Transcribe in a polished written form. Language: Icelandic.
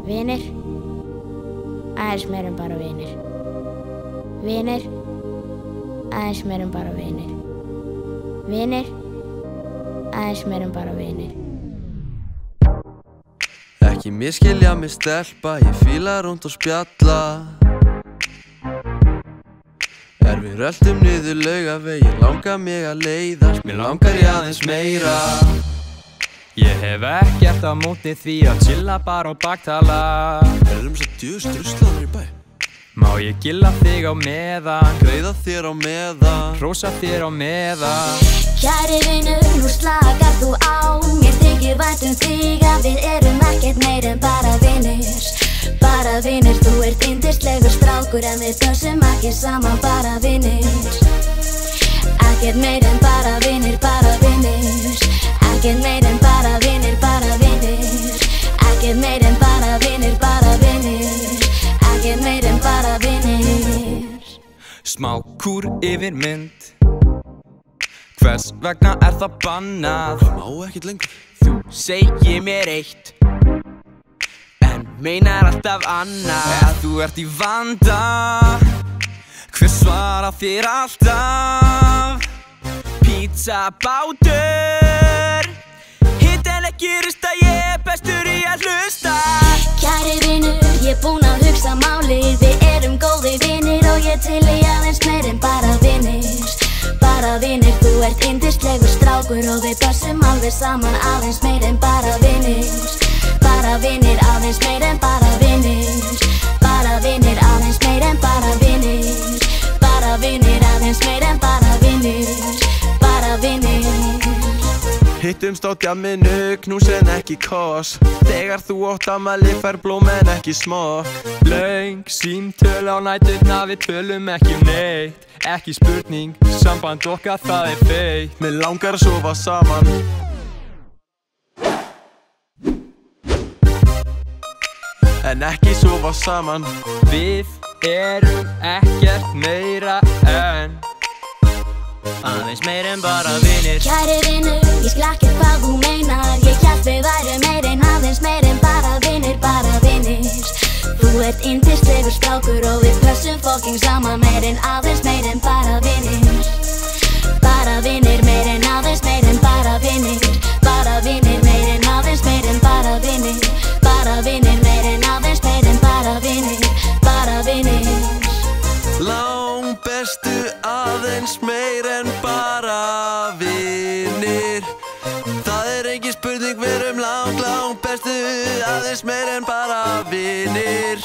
Vinir, aðeins meira en bara vinir. Vinir, aðeins meira en bara vinir. Vinir, aðeins meira en bara vinir. Ekki misskilja mig stelpa, ég fíla rúnd og spjalla. Við röltum niður Laugaveginn, langar mig að leiðast, mér langar ég aðeins meira. Ég hef ekkert á móti því að chilla bara og baktala. Erum þess að djöðust druslaður í bæ? Má ég gilla þig á meðan, greiða þér á meðan, hrósa þér á meðan. Kæri vinur, nú slakar þú á, mér þykir vænt þig að við erum ekkert meir en bara vinir. Bara vinir, þú ert yndislegur strákur en við pössum ekki saman, bara vinir. Ekkert meir en bara vinir, bara vinir. Ekkert meir en bara vinir, bara vinir. Ekkert meir en bara vinir, bara vinir. Ekkert meir en bara vinir. Smá kúr yfir mynd, hvers vegna það bannað? Það má ekkert lengur. Þú segir mér eitt en meinar alltaf annað. Ef þú ert í vanda, hver svarar þér alltaf? Pizza bátur, hitt en ekki rista, ég bestur í að hlusta. Kæri vinur, ég búinn að hugsa málið, við erum góði vinir og ég til í aðeins meir en bara vinir. Bara vinir, þú ert yndislegur strákur og við pössum alveg saman, aðeins meir en bara vinir. Bara vinir, aðeins meir en bara vinir. Bara vinir, aðeins meir en bara vinir. Bara vinir, aðeins meir en bara vinir. Bara vinir. Hittumst á djamminu, knús en ekki koss. Þegar þú átt afmæli fær blóm en ekki smokk. Löng símtöl á næturnar, við tölum ekki neitt. Ekki spurning, samband okkar það feitt. Mér langar að sofa saman, en ekki sofa saman. Við erum ekkert meira en aðeins meir en bara vinir. Kæri vinur, ég skil ekkert hvað þú meinar. Ég hélt við værum meir en aðeins meir en bara vinir, bara vinir. Þú ert yndislegur strákur og við pössum fucking saman, meir en aðeins meir en bara vinir. Bara vinir, meir en aðeins meir en bara vinir. Bara vinir, meir en aðeins meir en bara vinir. Bara vinir, meir en aðeins meir en bara vinir. Bara vinir. Langbestu aðeins meir en bara vinir. Það engin spurning, við erum langbestu aðeins meir en bara vinir.